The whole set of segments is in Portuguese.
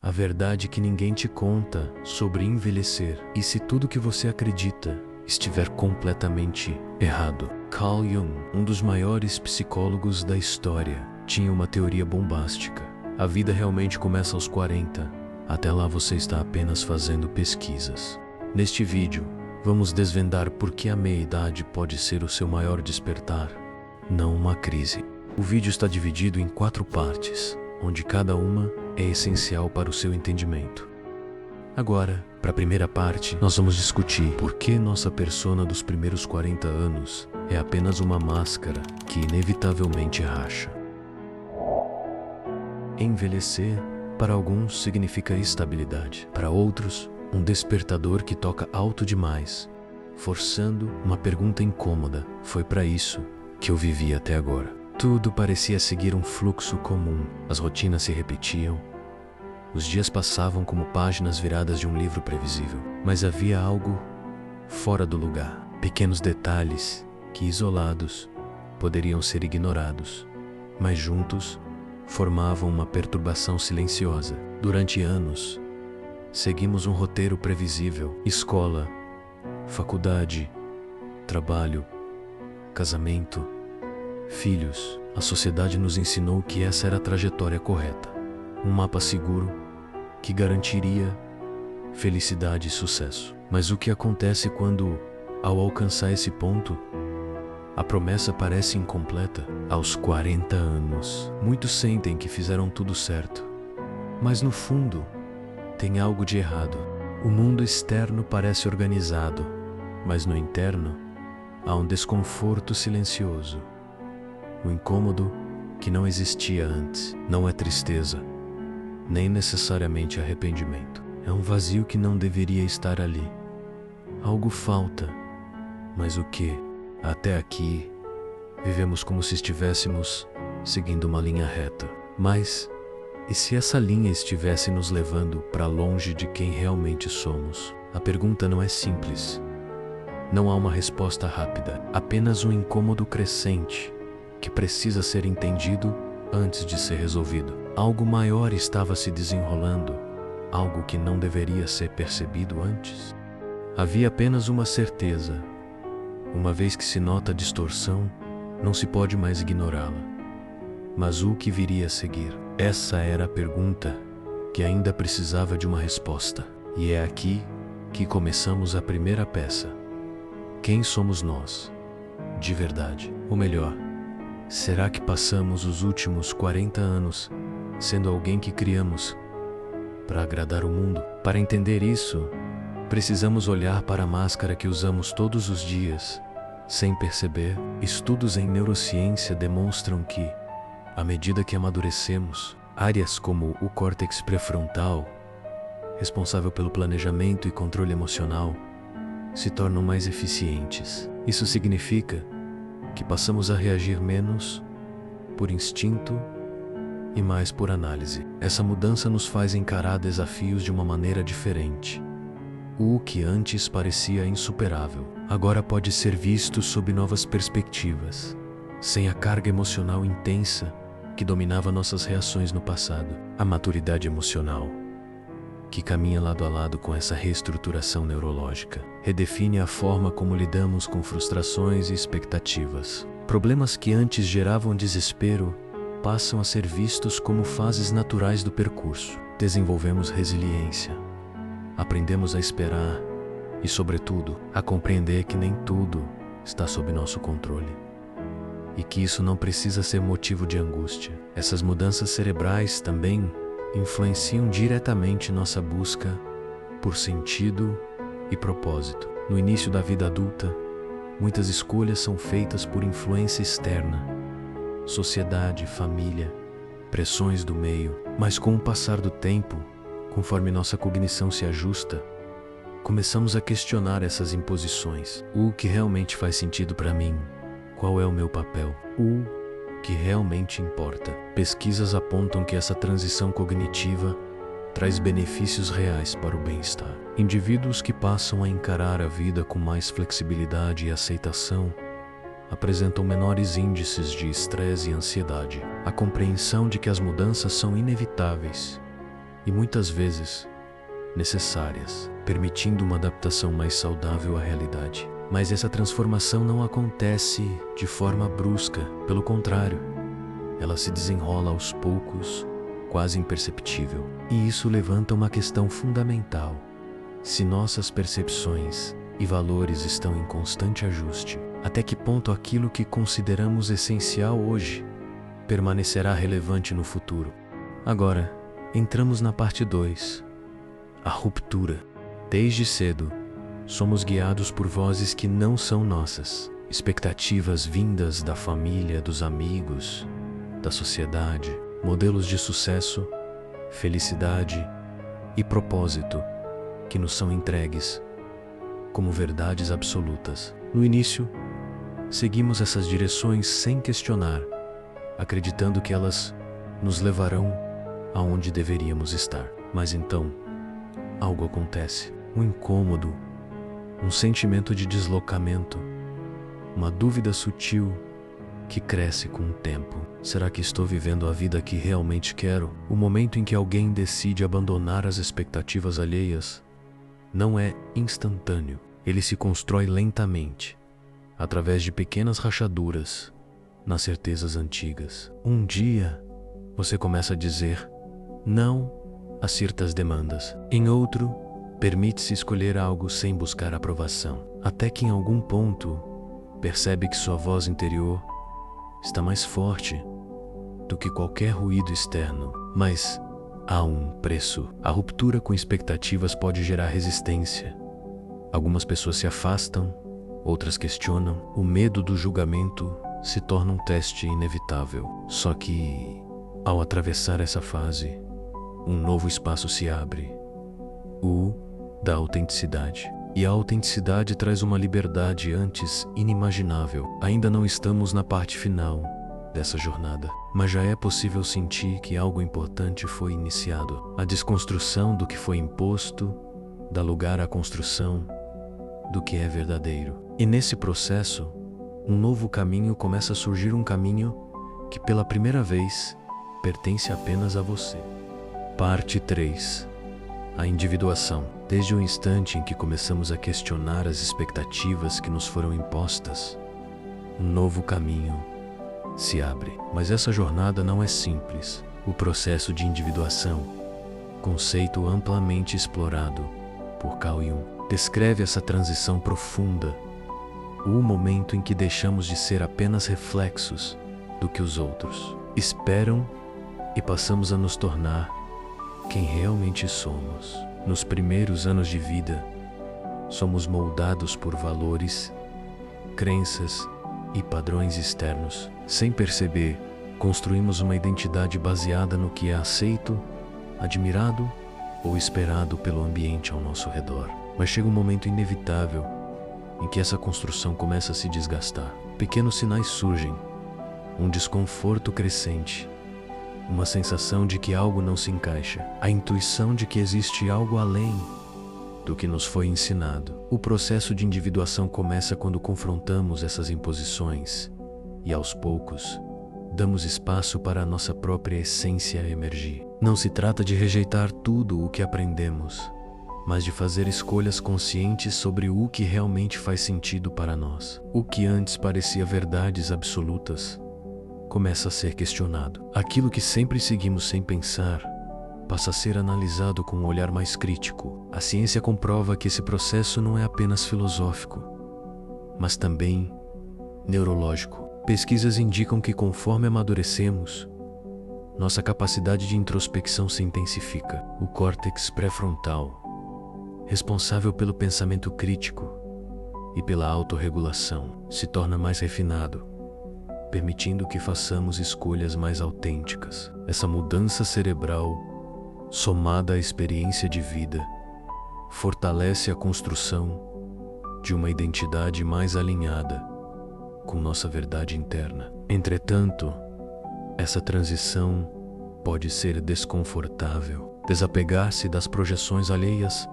A verdade que ninguém te conta sobre envelhecer e se tudo que você acredita estiver completamente errado. Carl Jung, um dos maiores psicólogos da história, tinha uma teoria bombástica. A vida realmente começa aos 40. Até lá você está apenas fazendo pesquisas. Neste vídeo, vamos desvendar por que a meia-idade pode ser o seu maior despertar, não uma crise. O vídeo está dividido em 4 partes, onde cada uma é essencial para o seu entendimento. Agora, para a primeira parte, nós vamos discutir por que nossa persona dos primeiros 40 anos é apenas uma máscara que inevitavelmente racha. Envelhecer, para alguns, significa estabilidade. Para outros, um despertador que toca alto demais, forçando uma pergunta incômoda. Foi para isso que eu vivi até agora. Tudo parecia seguir um fluxo comum. As rotinas se repetiam. Os dias passavam como páginas viradas de um livro previsível. Mas havia algo fora do lugar. Pequenos detalhes que, isolados, poderiam ser ignorados, mas juntos formavam uma perturbação silenciosa. Durante anos, seguimos um roteiro previsível: escola, faculdade, trabalho, casamento, filhos. A sociedade nos ensinou que essa era a trajetória correta. Um mapa seguro que garantiria felicidade e sucesso. Mas o que acontece quando, ao alcançar esse ponto, a promessa parece incompleta? Aos 40 anos, muitos sentem que fizeram tudo certo. Mas no fundo, tem algo de errado. O mundo externo parece organizado, mas no interno, há um desconforto silencioso. Um incômodo que não existia antes. Não é tristeza, nem necessariamente arrependimento. É um vazio que não deveria estar ali. Algo falta, mas o que? Até aqui, vivemos como se estivéssemos seguindo uma linha reta. Mas, e se essa linha estivesse nos levando para longe de quem realmente somos? A pergunta não é simples. Não há uma resposta rápida, apenas um incômodo crescente que precisa ser entendido antes de ser resolvido. Algo maior estava se desenrolando, algo que não deveria ser percebido antes. Havia apenas uma certeza: uma vez que se nota a distorção, não se pode mais ignorá-la. Mas o que viria a seguir? Essa era a pergunta que ainda precisava de uma resposta. E é aqui que começamos a primeira peça. Quem somos nós, de verdade? Ou melhor, será que passamos os últimos 40 anos sendo alguém que criamos para agradar o mundo? Para entender isso, precisamos olhar para a máscara que usamos todos os dias, sem perceber. Estudos em neurociência demonstram que, à medida que amadurecemos, áreas como o córtex pré-frontal, responsável pelo planejamento e controle emocional, se tornam mais eficientes. Isso significa que passamos a reagir menos por instinto e mais por análise. Essa mudança nos faz encarar desafios de uma maneira diferente. O que antes parecia insuperável, agora pode ser visto sob novas perspectivas, sem a carga emocional intensa que dominava nossas reações no passado. A maturidade emocional, que caminha lado a lado com essa reestruturação neurológica, redefine a forma como lidamos com frustrações e expectativas. Problemas que antes geravam desespero passam a ser vistos como fases naturais do percurso. Desenvolvemos resiliência, aprendemos a esperar e, sobretudo, a compreender que nem tudo está sob nosso controle e que isso não precisa ser motivo de angústia. Essas mudanças cerebrais também influenciam diretamente nossa busca por sentido e propósito. No início da vida adulta, muitas escolhas são feitas por influência externa, sociedade, família, pressões do meio. Mas com o passar do tempo, conforme nossa cognição se ajusta, começamos a questionar essas imposições. O que realmente faz sentido para mim? Qual é o meu papel? O que realmente importa? Pesquisas apontam que essa transição cognitiva traz benefícios reais para o bem-estar. Indivíduos que passam a encarar a vida com mais flexibilidade e aceitação apresentam menores índices de estresse e ansiedade. A compreensão de que as mudanças são inevitáveis e muitas vezes necessárias, permitindo uma adaptação mais saudável à realidade. Mas essa transformação não acontece de forma brusca, pelo contrário, ela se desenrola aos poucos, quase imperceptível. E isso levanta uma questão fundamental. Se nossas percepções e valores estão em constante ajuste, até que ponto aquilo que consideramos essencial hoje permanecerá relevante no futuro? Agora, entramos na parte 2, a ruptura. Desde cedo, somos guiados por vozes que não são nossas, expectativas vindas da família, dos amigos, da sociedade, modelos de sucesso, felicidade e propósito que nos são entregues como verdades absolutas. No início, seguimos essas direções sem questionar, acreditando que elas nos levarão aonde deveríamos estar. Mas então, algo acontece. Um incômodo, um sentimento de deslocamento, uma dúvida sutil que cresce com o tempo. Será que estou vivendo a vida que realmente quero? O momento em que alguém decide abandonar as expectativas alheias não é instantâneo. Ele se constrói lentamente, através de pequenas rachaduras nas certezas antigas. Um dia, você começa a dizer não a certas demandas. Em outro, permite-se escolher algo sem buscar aprovação. Até que em algum ponto, percebe que sua voz interior está mais forte do que qualquer ruído externo. Mas há um preço. A ruptura com expectativas pode gerar resistência. Algumas pessoas se afastam, outras questionam. O medo do julgamento se torna um teste inevitável. Só que, ao atravessar essa fase, um novo espaço se abre, o da autenticidade. E a autenticidade traz uma liberdade antes inimaginável. Ainda não estamos na parte final dessa jornada, mas já é possível sentir que algo importante foi iniciado. A desconstrução do que foi imposto dá lugar à construção do que é verdadeiro. E nesse processo, um novo caminho começa a surgir, um caminho que pela primeira vez pertence apenas a você. Parte 3. A individuação. Desde o instante em que começamos a questionar as expectativas que nos foram impostas, um novo caminho se abre. Mas essa jornada não é simples. O processo de individuação, conceito amplamente explorado por Carl Jung, descreve essa transição profunda, o momento em que deixamos de ser apenas reflexos do que os outros esperam e passamos a nos tornar quem realmente somos. Nos primeiros anos de vida, somos moldados por valores, crenças e padrões externos. Sem perceber, construímos uma identidade baseada no que é aceito, admirado ou esperado pelo ambiente ao nosso redor. Mas chega um momento inevitável em que essa construção começa a se desgastar. Pequenos sinais surgem, um desconforto crescente, uma sensação de que algo não se encaixa, a intuição de que existe algo além do que nos foi ensinado. O processo de individuação começa quando confrontamos essas imposições e, aos poucos, damos espaço para a nossa própria essência emergir. Não se trata de rejeitar tudo o que aprendemos, mas de fazer escolhas conscientes sobre o que realmente faz sentido para nós. O que antes parecia verdades absolutas começa a ser questionado. Aquilo que sempre seguimos sem pensar passa a ser analisado com um olhar mais crítico. A ciência comprova que esse processo não é apenas filosófico, mas também neurológico. Pesquisas indicam que conforme amadurecemos, nossa capacidade de introspecção se intensifica. O córtex pré-frontal, responsável pelo pensamento crítico e pela autorregulação, se torna mais refinado, permitindo que façamos escolhas mais autênticas. Essa mudança cerebral, somada à experiência de vida, fortalece a construção de uma identidade mais alinhada com nossa verdade interna. Entretanto, essa transição pode ser desconfortável. Desapegar-se das projeções alheias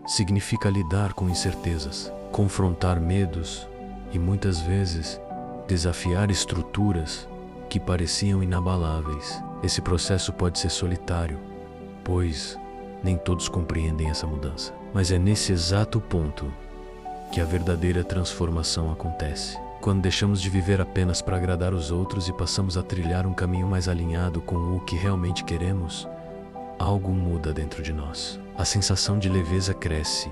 significa lidar com incertezas, confrontar medos e, muitas vezes, desafiar estruturas que pareciam inabaláveis. Esse processo pode ser solitário, pois Nem todos compreendem essa mudança. Mas é nesse exato ponto que a verdadeira transformação acontece. Quando deixamos de viver apenas para agradar os outros e passamos a trilhar um caminho mais alinhado com o que realmente queremos, algo muda dentro de nós. A sensação de leveza cresce,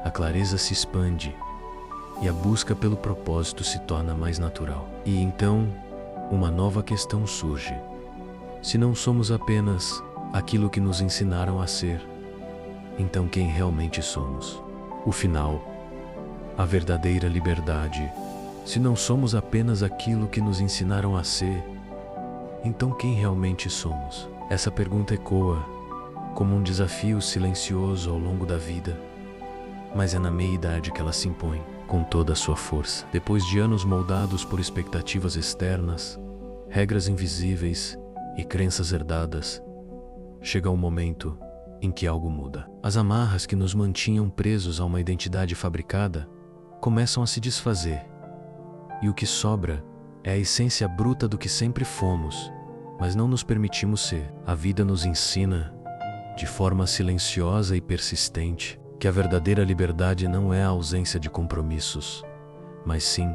a clareza se expande e a busca pelo propósito se torna mais natural. E então, uma nova questão surge. Se não somos apenas aquilo que nos ensinaram a ser, então quem realmente somos? O final, a verdadeira liberdade. Se não somos apenas aquilo que nos ensinaram a ser, então quem realmente somos? Essa pergunta ecoa como um desafio silencioso ao longo da vida, mas é na meia-idade que ela se impõe com toda a sua força. Depois de anos moldados por expectativas externas, regras invisíveis e crenças herdadas, chega um momento em que algo muda. As amarras que nos mantinham presos a uma identidade fabricada começam a se desfazer, e o que sobra é a essência bruta do que sempre fomos, mas não nos permitimos ser. A vida nos ensina, de forma silenciosa e persistente, que a verdadeira liberdade não é a ausência de compromissos, mas sim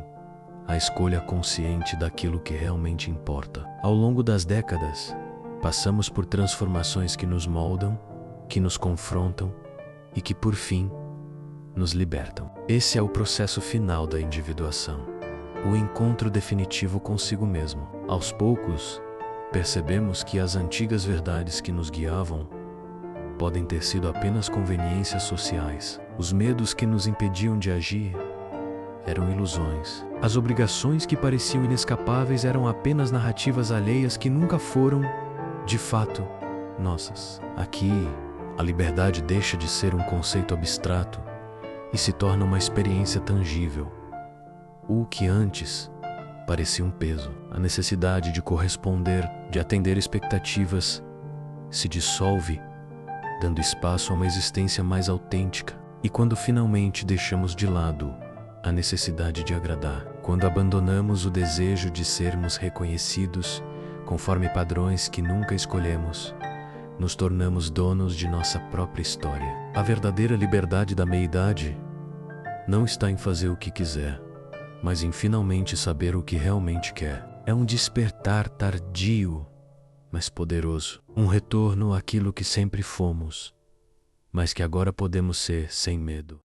a escolha consciente daquilo que realmente importa. Ao longo das décadas, passamos por transformações que nos moldam, que nos confrontam e que, por fim, nos libertam. Esse é o processo final da individuação, o encontro definitivo consigo mesmo. Aos poucos, percebemos que as antigas verdades que nos guiavam podem ter sido apenas conveniências sociais. Os medos que nos impediam de agir eram ilusões. As obrigações que pareciam inescapáveis eram apenas narrativas alheias que nunca foram, de fato, nossas. Aqui, a liberdade deixa de ser um conceito abstrato e se torna uma experiência tangível. O que antes parecia um peso, a necessidade de corresponder, de atender expectativas, se dissolve, dando espaço a uma existência mais autêntica. E quando finalmente deixamos de lado a necessidade de agradar, quando abandonamos o desejo de sermos reconhecidos conforme padrões que nunca escolhemos, nos tornamos donos de nossa própria história. A verdadeira liberdade da meia-idade não está em fazer o que quiser, mas em finalmente saber o que realmente quer. É um despertar tardio, mas poderoso. Um retorno àquilo que sempre fomos, mas que agora podemos ser sem medo.